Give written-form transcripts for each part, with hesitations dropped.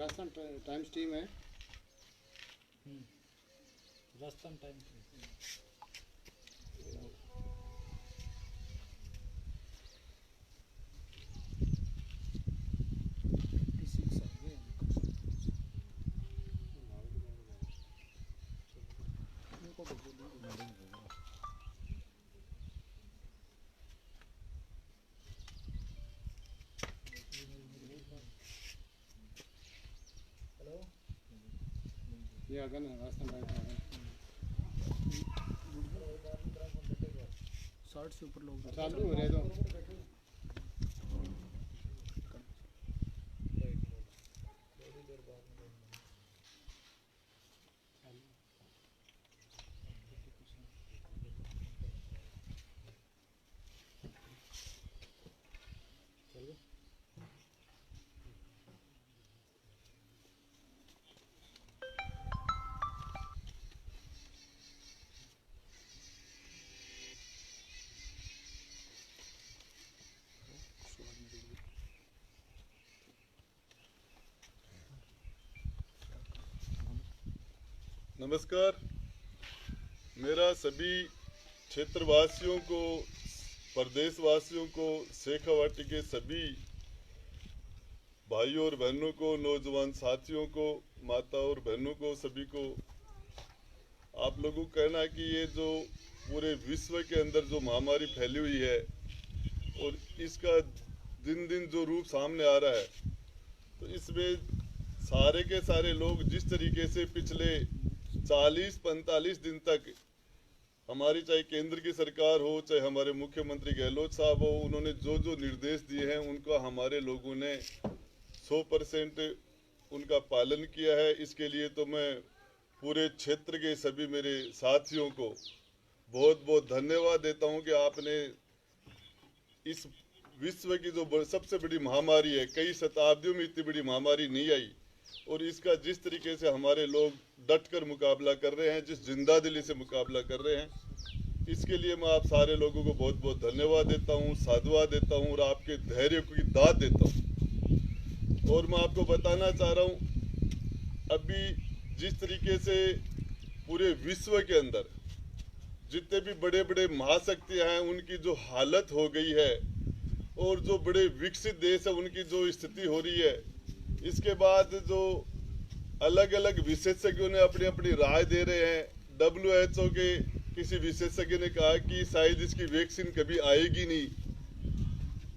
Rajasthan times team है। Rajasthan times ये अगन है राजस्थान टाइम्स में। 60 से ऊपर लोग चालू हो रहे तो नमस्कार। मेरा सभी क्षेत्रवासियों को, प्रदेशवासियों को, शेखावाटी के सभी भाइयों और बहनों को, नौजवान साथियों को, माता और बहनों को, सभी को आप लोगों को कहना है कि ये जो पूरे विश्व के अंदर जो महामारी फैली हुई है और इसका दिन दिन जो रूप सामने आ रहा है, तो इसमें सारे के सारे लोग जिस तरीके से पिछले 40-45 दिन तक हमारी चाहे केंद्र की सरकार हो, चाहे हमारे मुख्यमंत्री गहलोत साहब हो, उन्होंने जो जो निर्देश दिए हैं उनका हमारे लोगों ने 100% उनका पालन किया है। इसके लिए तो मैं पूरे क्षेत्र के सभी मेरे साथियों को बहुत बहुत धन्यवाद देता हूं कि आपने इस विश्व की जो सबसे बड़ी महामारी है, कई शताब्दियों में इतनी बड़ी महामारी नहीं आई, और इसका जिस तरीके से हमारे लोग डटकर मुकाबला कर रहे हैं, जिस जिंदा दिली से मुकाबला कर रहे हैं, इसके लिए मैं आप सारे लोगों को बहुत बहुत धन्यवाद देता हूं, साधुवाद देता हूं और आपके धैर्य की दाद देता हूं। और मैं आपको बताना चाह रहा हूं, अभी जिस तरीके से पूरे विश्व के अंदर जितने भी बड़े बड़े महाशक्तियां हैं उनकी जो हालत हो गई है, और जो बड़े विकसित देश है उनकी जो स्थिति हो रही है, इसके बाद जो अलग अलग विशेषज्ञों ने अपनी अपनी राय दे रहे हैं। WHO के किसी विशेषज्ञ ने कहा कि शायद इसकी वैक्सीन कभी आएगी नहीं,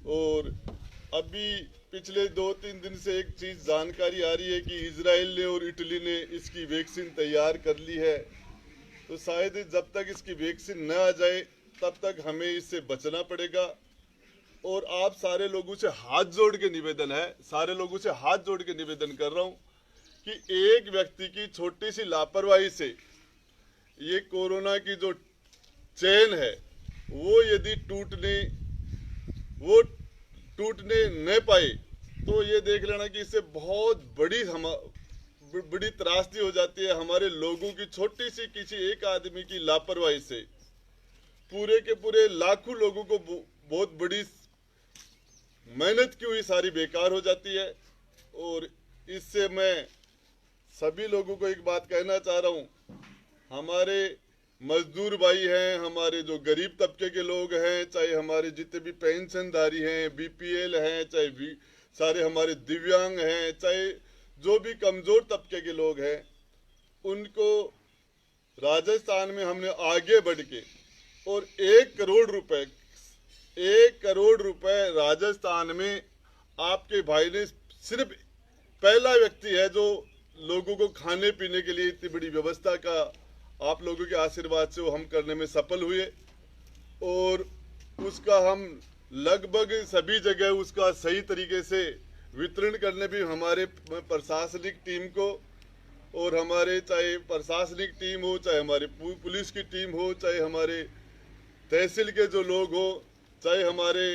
और अभी पिछले 2-3 दिन से एक चीज जानकारी आ रही है कि इजराइल ने और इटली ने इसकी वैक्सीन तैयार कर ली है। तो शायद जब तक इसकी वैक्सीन न आ जाए तब तक हमें इससे बचना पड़ेगा। और आप सारे लोगों से हाथ जोड़ के निवेदन है, सारे लोगों से हाथ जोड़ के निवेदन कर रहा हूं कि एक व्यक्ति की छोटी सी लापरवाही से ये कोरोना की जो चेन है वो यदि टूटने न पाए, तो ये देख लेना कि इससे बहुत बड़ी त्रासदी हो जाती है। हमारे लोगों की छोटी सी किसी एक आदमी की लापरवाही से पूरे के पूरे लाखों लोगों को बहुत बड़ी मेहनत की हुई सारी बेकार हो जाती है। और इससे मैं सभी लोगों को एक बात कहना चाह रहा हूं, हमारे मजदूर भाई हैं, हमारे जो गरीब तबके के लोग हैं, चाहे हमारे जितने भी पेंशनधारी हैं, BPL हैं, चाहे सारे हमारे दिव्यांग हैं, चाहे जो भी कमजोर तबके के लोग हैं, उनको राजस्थान में हमने आगे बढ़ के और 1 करोड़ रुपए राजस्थान में आपके भाई ने सिर्फ पहला व्यक्ति है जो लोगों को खाने पीने के लिए इतनी बड़ी व्यवस्था का आप लोगों के आशीर्वाद से वो हम करने में सफल हुए। और उसका हम लगभग सभी जगह उसका सही तरीके से वितरण करने भी हमारे प्रशासनिक टीम को, और हमारे चाहे प्रशासनिक टीम हो, चाहे हमारे पुलिस की टीम हो, चाहे हमारे तहसील के जो लोग हो, चाहे हमारे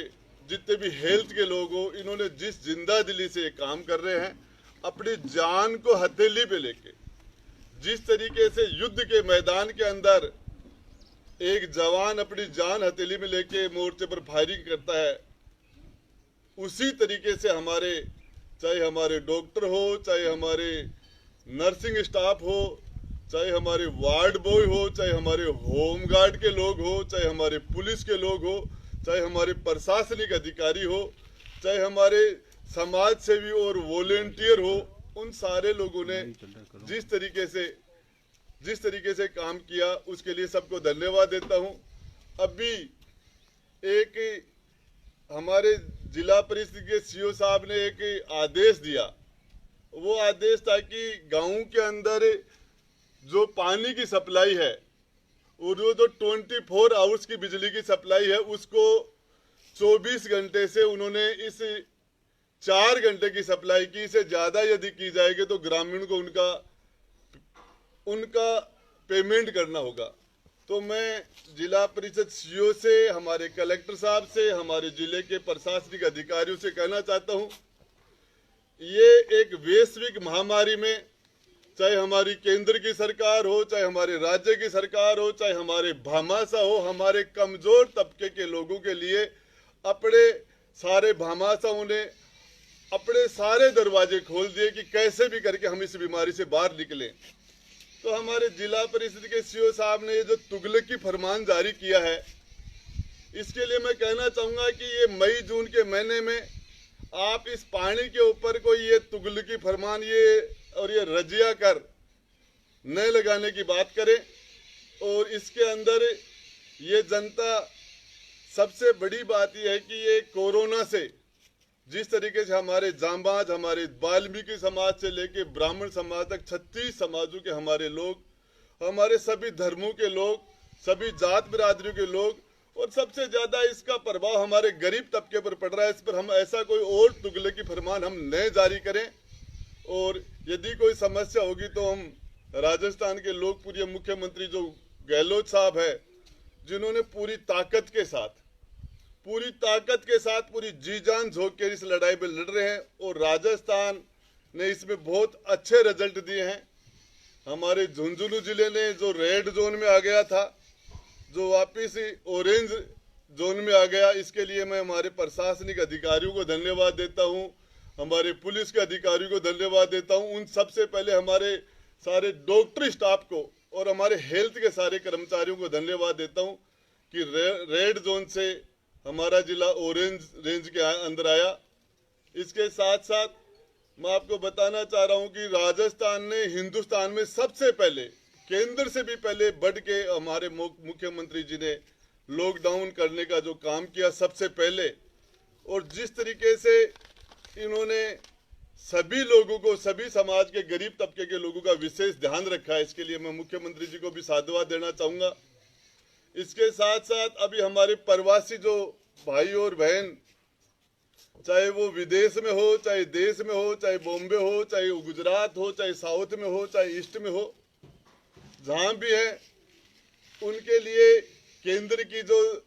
जितने भी हेल्थ के लोग हो, इन्होंने जिस जिंदा दिली से ये काम कर रहे हैं, अपनी जान को हथेली पे लेके, जिस तरीके से युद्ध के मैदान के अंदर एक जवान अपनी जान हथेली में लेके मोर्चे पर फायरिंग करता है, उसी तरीके से हमारे चाहे हमारे डॉक्टर हो, चाहे हमारे नर्सिंग स्टाफ हो, चाहे हमारे वार्ड बॉय हो, चाहे हमारे होम गार्ड के लोग हो, चाहे हमारे पुलिस के लोग हो, चाहे हमारे प्रशासनिक अधिकारी हो, चाहे हमारे समाज सेवी और वॉलेंटियर हो, उन सारे लोगों ने जिस तरीके से काम किया उसके लिए सबको धन्यवाद देता हूं। अभी एक हमारे जिला परिषद के सीओ साहब ने एक आदेश दिया। वो आदेश था कि गांव के अंदर जो पानी की सप्लाई है और वो जो 24 आवर्स की बिजली की सप्लाई है उसको 24 घंटे से उन्होंने इस 4 घंटे की सप्लाई की। इससे ज्यादा यदि की जाएगी तो ग्रामीण को उनका पेमेंट करना होगा। तो मैं जिला परिषद सीओ से, हमारे कलेक्टर साहब से, हमारे जिले के प्रशासनिक अधिकारियों से कहना चाहता हूं, ये एक वैश्विक महामारी में चाहे हमारी केंद्र की सरकार हो, चाहे हमारे राज्य की सरकार हो, चाहे हमारे भामाशाह हो, हमारे कमजोर तबके के लोगों के लिए अपने सारे भामाशाहों ने अपने सारे दरवाजे खोल दिए कि कैसे भी करके हम इस बीमारी से बाहर निकलें। तो हमारे जिला परिषद के सीओ साहब ने ये जो तुगलक की फरमान जारी किया है, इसके लिए मैं कहना चाहूंगा कि ये मई जून के महीने में आप इस पानी के ऊपर कोई ये तुगलकी फरमान ये रजिया कर न लगाने की बात करें। और इसके अंदर ये जनता, सबसे बड़ी बात यह है कि ये कोरोना से जिस तरीके से हमारे जांबाज, हमारे वाल्मीकि समाज से लेके ब्राह्मण समाज तक 36 समाजों के हमारे लोग, हमारे सभी धर्मों के लोग, सभी जात बिरादरियों के लोग, और सबसे ज्यादा इसका प्रभाव हमारे गरीब तबके पर पड़ रहा है। इस पर हम ऐसा कोई और तुगलकी फरमान हम न जारी करें। और यदि कोई समस्या होगी तो हम राजस्थान के लोकप्रिय मुख्यमंत्री जो गहलोत साहब है, जिन्होंने पूरी ताकत के साथ पूरी जी जान झोंक के इस लड़ाई में लड़ रहे हैं और राजस्थान ने इसमें बहुत अच्छे रिजल्ट दिए हैं। हमारे झुंझुनू जिले ने जो रेड जोन में आ गया था, जो वापिस ऑरेंज जोन में आ गया, इसके लिए मैं हमारे प्रशासनिक अधिकारियों को धन्यवाद देता हूं, हमारे पुलिस के अधिकारियों को धन्यवाद देता हूं। उन सबसे पहले हमारे सारे डॉक्टरी स्टाफ को और हमारे हेल्थ के सारे कर्मचारियों को धन्यवाद देता हूं कि रेड जोन से हमारा जिला ऑरेंज रेंज के अंदर आया। इसके साथ साथ मैं आपको बताना चाह रहा हूं कि राजस्थान ने हिंदुस्तान में सबसे पहले, केंद्र से भी पहले बढ़ के हमारे मुख्यमंत्री जी ने लॉकडाउन करने का जो काम किया सबसे पहले, और जिस तरीके से इन्होंने सभी लोगों को, सभी समाज के गरीब तबके के लोगों का विशेष ध्यान रखा है, इसके लिए मैं मुख्यमंत्री जी को भी साधुवाद देना चाहूंगा। इसके साथ साथ अभी हमारे प्रवासी जो भाई और बहन, चाहे वो विदेश में हो, चाहे देश में हो, चाहे बॉम्बे हो, चाहे गुजरात हो, चाहे साउथ में हो, चाहे ईस्ट में हो, जहां भी है, उनके लिए केंद्र की जो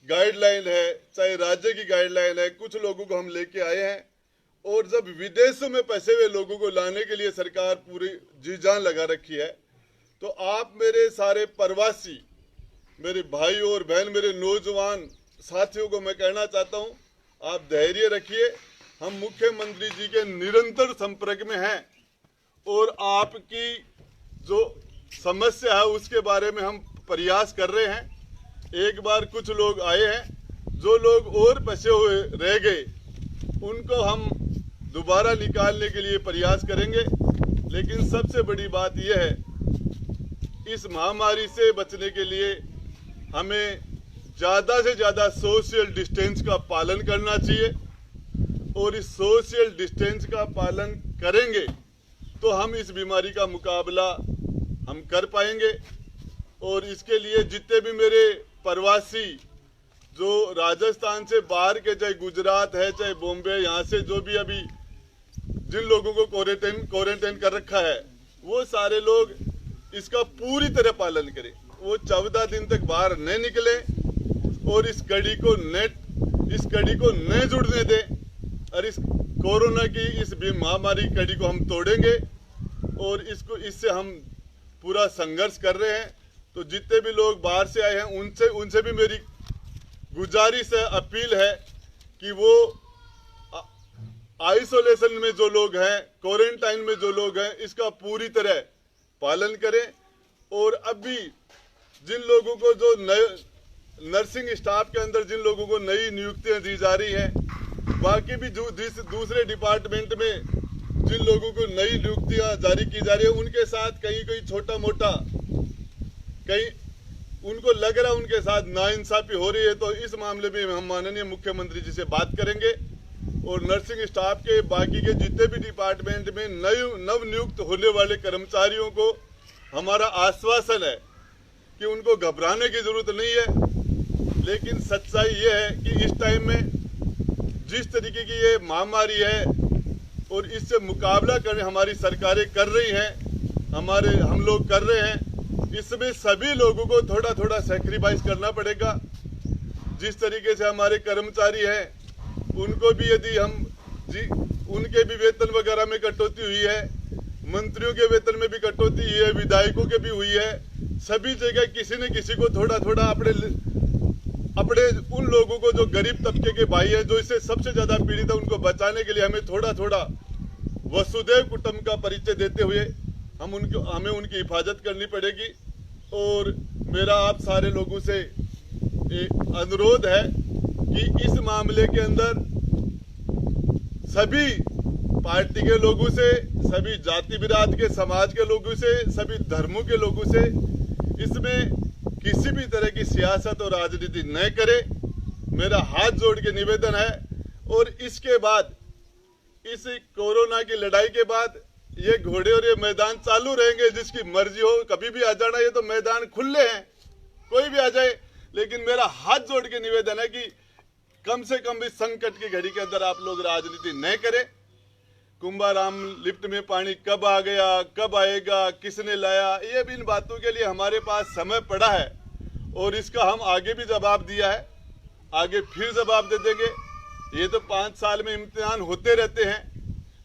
गाइडलाइन है, चाहे राज्य की गाइडलाइन है, कुछ लोगों को हम लेके आए हैं। और जब विदेशों में फंसे हुए लोगों को लाने के लिए सरकार पूरी जी जान लगा रखी है, तो आप मेरे सारे प्रवासी, मेरे भाई और बहन, मेरे नौजवान साथियों को मैं कहना चाहता हूं, आप धैर्य रखिए। हम मुख्यमंत्री जी के निरंतर संपर्क में हैं और आपकी जो समस्या है उसके बारे में हम प्रयास कर रहे हैं। एक बार कुछ लोग आए हैं, जो लोग और फंसे हुए रह गए, उनको हम दोबारा निकालने के लिए प्रयास करेंगे। लेकिन सबसे बड़ी बात यह है, इस महामारी से बचने के लिए हमें ज़्यादा से ज़्यादा सोशल डिस्टेंस का पालन करना चाहिए, और इस सोशल डिस्टेंस का पालन करेंगे तो हम इस बीमारी का मुकाबला हम कर पाएंगे। और इसके लिए जितने भी मेरे प्रवासी जो राजस्थान से बाहर के, चाहे गुजरात है, चाहे बॉम्बे, यहाँ से जो भी अभी जिन लोगों को क्वारंटाइन कर रखा है, वो सारे लोग इसका पूरी तरह पालन करें। वो 14 दिन तक बाहर न निकले और इस कड़ी को न जुड़ने दें, और इस कोरोना की इस महामारी कड़ी को हम तोड़ेंगे और इससे हम पूरा संघर्ष कर रहे हैं। तो जितने भी लोग बाहर से आए हैं उनसे भी मेरी गुजारिश है, अपील है कि वो आइसोलेशन में जो लोग हैं, क्वारंटाइन में जो लोग हैं, इसका पूरी तरह पालन करें। और अभी जिन लोगों को जो नए नर्सिंग स्टाफ के अंदर जिन लोगों को नई नियुक्तियां दी जा रही हैं, बाकी भी जो दूसरे डिपार्टमेंट में जिन लोगों को नई नियुक्तियां जारी की जा रही है, उनके साथ कहीं छोटा मोटा कहीं उनको लग रहा है उनके साथ नाइंसाफी हो रही है, तो इस मामले में हम माननीय मुख्यमंत्री जी से बात करेंगे। और नर्सिंग स्टाफ के बाकी के जितने भी डिपार्टमेंट में नव नियुक्त होने वाले कर्मचारियों को हमारा आश्वासन है कि उनको घबराने की जरूरत नहीं है। लेकिन सच्चाई ये है कि इस टाइम में जिस तरीके की ये महामारी है और इससे मुकाबला करने हमारी सरकारें कर रही हैं, हम लोग कर रहे हैं, इसमें सभी लोगों को थोड़ा थोड़ा सैक्रिफाइस करना पड़ेगा। जिस तरीके से हमारे कर्मचारी हैं, उनको भी यदि उनके भी वेतन वगैरह में कटौती हुई है, मंत्रियों के वेतन में भी कटौती हुई है, विधायकों के भी हुई है, सभी जगह किसी न किसी को थोड़ा थोड़ा अपने उन लोगों को जो गरीब तबके के भाई है, जो इससे सबसे ज्यादा पीड़ित है, उनको बचाने के लिए हमें थोड़ा थोड़ा वसुदेव कुटुंब का परिचय देते हुए हमें उनकी हिफाजत करनी पड़ेगी। और मेरा आप सारे लोगों से अनुरोध है कि इस मामले के अंदर सभी पार्टी के लोगों से, सभी जाति बिराद के समाज के लोगों से, सभी धर्मों के लोगों से इसमें किसी भी तरह की सियासत और राजनीति न करे, मेरा हाथ जोड़ के निवेदन है। और इसके बाद, इस कोरोना की लड़ाई के बाद ये घोड़े और ये मैदान चालू रहेंगे, जिसकी मर्जी हो कभी भी आ जाना, ये तो मैदान खुले हैं, कोई भी आ जाए। लेकिन मेरा हाथ जोड़ के निवेदन है कि कम से कम इस संकट की घड़ी के अंदर आप लोग राजनीति न करें। कुंभाराम लिफ्ट में पानी कब आ गया, कब आएगा, किसने लाया, ये भी इन बातों के लिए हमारे पास समय पड़ा है और इसका हम आगे भी जवाब दिया है, आगे फिर जवाब दे देंगे। ये तो 5 साल में इम्तिहान होते रहते हैं।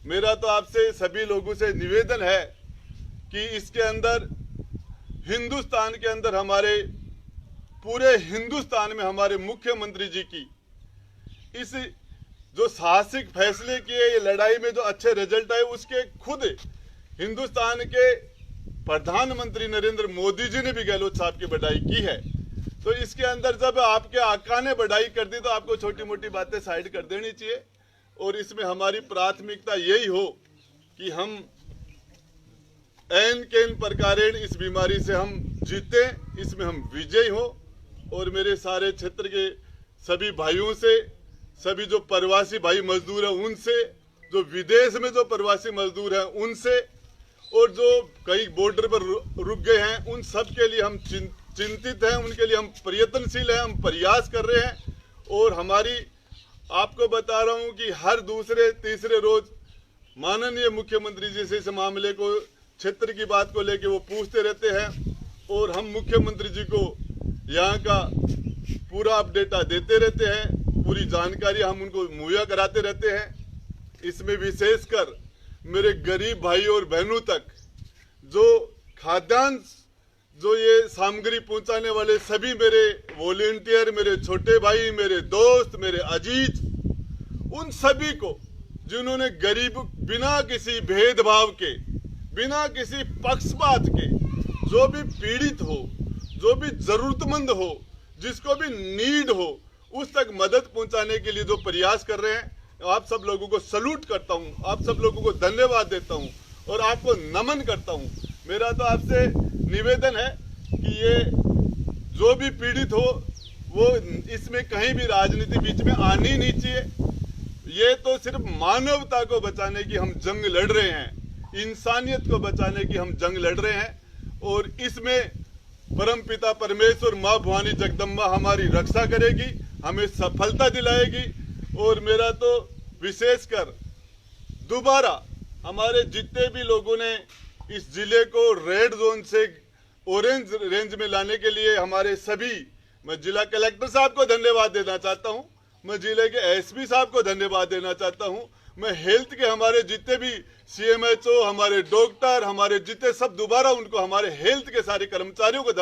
मेरा तो आपसे सभी लोगों से निवेदन है कि इसके अंदर हिंदुस्तान के अंदर हमारे पूरे हिंदुस्तान में हमारे मुख्यमंत्री जी की इस जो साहसिक फैसले किए, ये लड़ाई में जो अच्छे रिजल्ट आए, उसके खुद हिंदुस्तान के प्रधानमंत्री नरेंद्र मोदी जी ने भी गहलोत साहब की बधाई की है। तो इसके अंदर जब आपके आका ने बधाई कर दी तो आपको छोटी मोटी बातें साइड कर देनी चाहिए। और इसमें हमारी प्राथमिकता यही हो कि हम एन केन प्रकारेण इस बीमारी से हम जीते, इसमें हम विजयी हो। और मेरे सारे क्षेत्र के सभी भाइयों से, सभी जो प्रवासी भाई मजदूर हैं उनसे, जो विदेश में जो प्रवासी मजदूर हैं उनसे, और जो कई बॉर्डर पर रुक गए हैं, उन सब के लिए हम चिंतित हैं, उनके लिए हम प्रयत्नशील हैं, हम प्रयास कर रहे हैं। और हमारी आपको बता रहा हूं कि हर दूसरे तीसरे रोज माननीय मुख्यमंत्री जी से इस मामले को, क्षेत्र की बात को लेके वो पूछते रहते हैं और हम मुख्यमंत्री जी को यहाँ का पूरा अपडेट देते रहते हैं, पूरी जानकारी हम उनको मुहैया कराते रहते हैं। इसमें विशेषकर मेरे गरीब भाई और बहनों तक जो खाद्यान्न, जो ये सामग्री पहुंचाने वाले सभी मेरे वॉलेंटियर, मेरे छोटे भाई, मेरे दोस्त, मेरे अजीज, उन सभी को जिन्होंने गरीब बिना किसी भेदभाव के, बिना किसी पक्षपात के, जो भी पीड़ित हो, जो भी जरूरतमंद हो, जिसको भी नीड हो, उस तक मदद पहुंचाने के लिए जो प्रयास कर रहे हैं, आप सब लोगों को सलूट करता हूं, आप सब लोगों को धन्यवाद देता हूं और आपको नमन करता हूं। मेरा तो आपसे निवेदन है कि ये जो भी पीड़ित हो, वो इसमें कहीं भी राजनीति बीच में आनी नहीं चाहिए। ये तो सिर्फ मानवता को बचाने की हम जंग लड़ रहे हैं, इंसानियत को बचाने की हम जंग लड़ रहे हैं। और इसमें परमपिता परमेश्वर माँ भवानी जगदम्बा हमारी रक्षा करेगी, हमें सफलता दिलाएगी। और मेरा तो विशेषकर दोबारा हमारे जितने भी लोगों ने इस जिले को रेड जोन से ऑरेंज रेंज में लाने के लिए, हमारे सभी, मैं जिला कलेक्टर साहब को धन्यवाद देना चाहता हूं, मैं जिले के एसपी साहब को धन्यवाद देना चाहता हूं, मैं हेल्थ के हमारे जितने भी CMHO, हमारे डॉक्टर, हमारे जितने सब, दोबारा उनको, हमारे हेल्थ के सारे कर्मचारियों को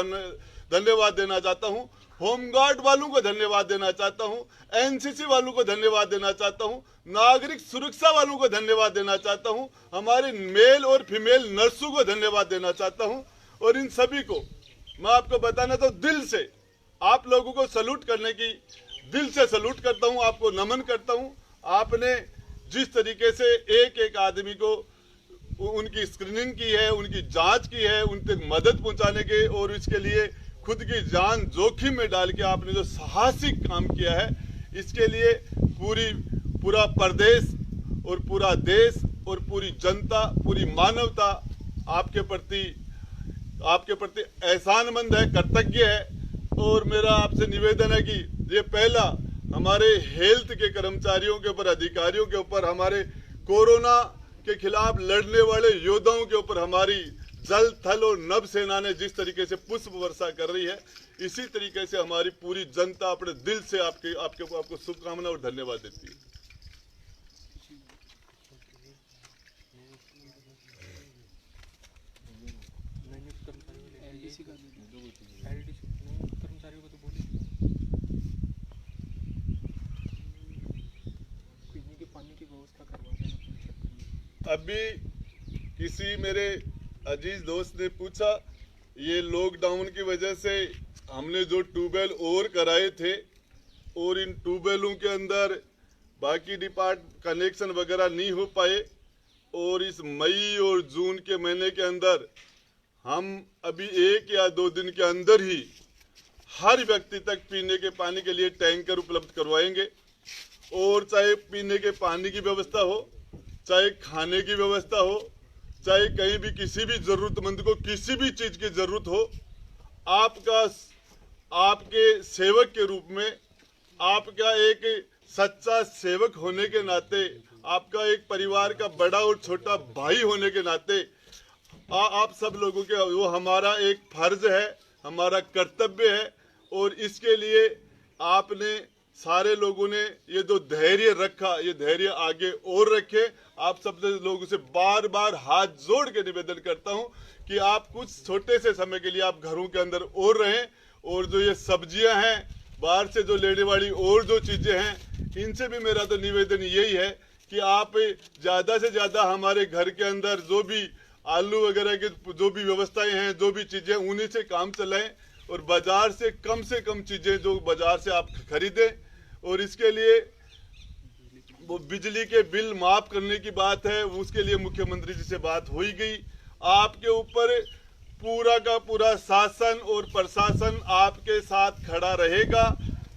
धन्यवाद देना चाहता हूं, होमगार्ड वालों को धन्यवाद देना चाहता हूं, एनसीसी वालों को धन्यवाद देना चाहता हूं, नागरिक सुरक्षा वालों को धन्यवाद देना चाहता हूं, हमारे मेल और फीमेल नर्सों को धन्यवाद देना चाहता हूं। और इन सभी को मैं आपको बताना तो दिल से आप लोगों को सैल्यूट करने की दिल से सैल्यूट करता हूं, आपको नमन करता हूं। आपने जिस तरीके से एक एक आदमी को उनकी स्क्रीनिंग की है, उनकी जांच की है, उन तक मदद पहुंचाने के और इसके लिए खुद की जान जोखिम में डाल के आपने जो साहसिक काम किया है, इसके लिए पूरा प्रदेश और पूरा देश और पूरी जनता, पूरी मानवता आपके प्रति एहसानमंद है, कृतज्ञ है। और मेरा आपसे निवेदन है कि ये पहला हमारे हेल्थ के कर्मचारियों के ऊपर, अधिकारियों के ऊपर, हमारे कोरोना के खिलाफ लड़ने वाले योद्धाओं के ऊपर हमारी जल, थल और नभ सेना ने जिस तरीके से पुष्प वर्षा कर रही है, इसी तरीके से हमारी पूरी जनता अपने दिल से आपको शुभकामना और धन्यवाद देती है। कर्मचारियों को तो बोलिए पीने के पानी की व्यवस्था करवा देना। अभी किसी मेरे अजीज दोस्त ने पूछा, ये लॉकडाउन की वजह से हमने जो ट्यूबवेल और कराए थे और इन ट्यूबवेलों के अंदर बाकी कनेक्शन वगैरह नहीं हो पाए, और इस मई और जून के महीने के अंदर हम अभी 1 या 2 दिन के अंदर ही हर व्यक्ति तक पीने के पानी के लिए टैंकर उपलब्ध करवाएंगे। और चाहे पीने के पानी की व्यवस्था हो, चाहे खाने की व्यवस्था हो, चाहे कहीं भी किसी भी जरूरतमंद को किसी भी चीज की जरूरत हो, आपके सेवक के रूप में, आपका एक सच्चा सेवक होने के नाते, आपका एक परिवार का बड़ा और छोटा भाई होने के नाते आप सब लोगों के वो हमारा एक फर्ज है, हमारा कर्तव्य है। और इसके लिए आपने सारे लोगों ने ये जो धैर्य रखा, ये धैर्य आगे और रखे। आप सब लोगों से बार बार हाथ जोड़ के निवेदन करता हूं कि आप कुछ छोटे से समय के लिए आप घरों के अंदर और रहें, और जो ये सब्जियां हैं बाहर से जो लेने वाली और जो चीजें हैं, इनसे भी मेरा तो निवेदन यही है कि आप ज्यादा से ज्यादा हमारे घर के अंदर जो भी आलू वगैरह की जो भी व्यवस्थाएं हैं, जो भी चीजें, उन्हीं से काम चलाएं और बाजार से कम चीजें जो बाजार से आप खरीदें। और इसके लिए वो बिजली के बिल माफ करने की बात है, उसके लिए मुख्यमंत्री जी से बात हो ही गई। आपके ऊपर पूरा का पूरा शासन और प्रशासन आपके साथ खड़ा रहेगा,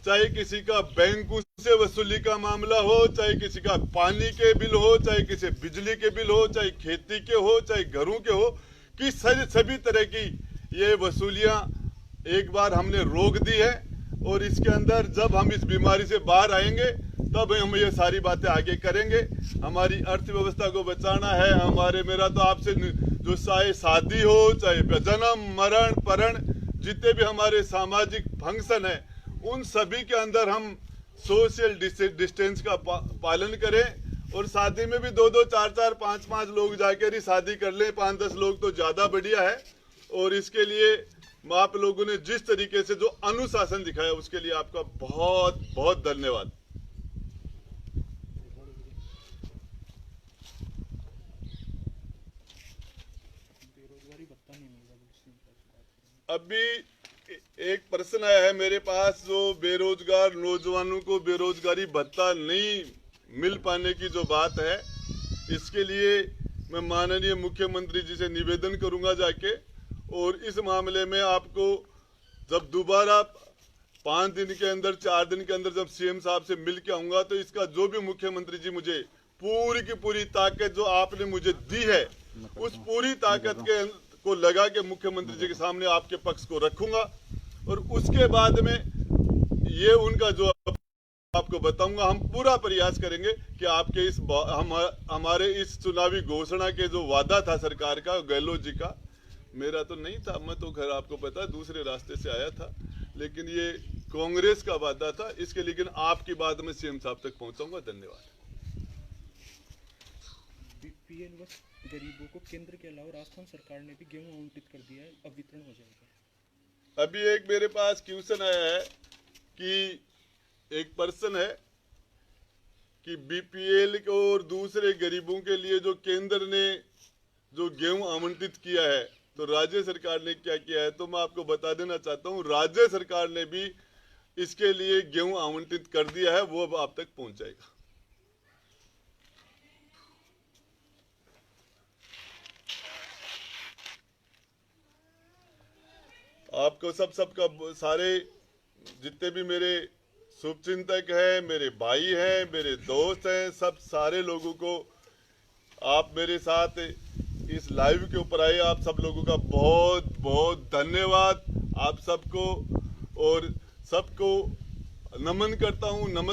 चाहे किसी का बैंकों से वसूली का मामला हो, चाहे किसी का पानी के बिल हो, चाहे किसी बिजली के बिल हो, चाहे खेती के हो, चाहे घरों के हो, कि सभी तरह की ये वसूलियां एक बार हमने रोक दी है। और इसके अंदर जब हम इस बीमारी से बाहर आएंगे तब हम ये सारी बातें आगे करेंगे। हमारी अर्थव्यवस्था को बचाना है। मेरा तो आपसे जो चाहे शादी हो, चाहे जन्म मरण परण, जितने भी हमारे सामाजिक फंक्शन है, उन सभी के अंदर हम सोशल डिस्टेंस का पालन करें। और शादी में भी 2-2, 4-4, 5-5 लोग जाकर ही शादी कर लें, 5-10 लोग तो ज्यादा बढ़िया है। और इसके लिए आप लोगों ने जिस तरीके से जो अनुशासन दिखाया, उसके लिए आपका बहुत बहुत धन्यवाद। अभी एक प्रश्न आया है मेरे पास, जो बेरोजगार नौजवानों को बेरोजगारी भत्ता नहीं मिल पाने की जो बात है, इसके लिए मैं माननीय मुख्यमंत्री जी से निवेदन करूंगा जाके, और इस मामले में आपको जब दोबारा 5 दिन के अंदर, 4 दिन के अंदर जब सीएम साहब से मिल के आऊंगा, तो इसका जो भी मुख्यमंत्री जी मुझे पूरी की पूरी ताकत जो आपने मुझे दी है, उस पूरी ताकत को लगा के मुख्यमंत्री जी के सामने आपके पक्ष को रखूंगा। और उसके बाद में ये उनका जो आपको बताऊंगा, हम पूरा प्रयास करेंगे कि आपके हमारे इस चुनावी घोषणा के जो वादा था सरकार का, गहलोत जी का, मेरा तो नहीं था, मैं तो खैर आपको पता है दूसरे रास्ते से आया था, लेकिन ये कांग्रेस का वादा था। इसके लेकिन आपकी बात में सीएम साहब तक पहुंचाऊंगा। धन्यवाद। बीपीएल व गरीबों को केंद्र के अलावा राजस्थान सरकार ने भी गेहूं आवंटित कर दिया है, अब वितरण हो जाएगा। अभी एक मेरे पास क्वेश्चन आया है कि एक पर्सन है कि बीपीएल और दूसरे गरीबों के लिए जो केंद्र ने जो गेहूं आवंटित किया है, तो राज्य सरकार ने क्या किया है, तो मैं आपको बता देना चाहता हूं, राज्य सरकार ने भी इसके लिए गेहूं आवंटित कर दिया है, वो अब आप तक पहुंच जाएगा। आपको सबका सारे जितने भी मेरे शुभचिंतक हैं, मेरे भाई हैं, मेरे दोस्त हैं, सब सारे लोगों को आप मेरे साथ इस लाइव के ऊपर आए, आप सब लोगों का बहुत बहुत धन्यवाद। आप सबको और सबको नमन करता हूं, नमस्कार।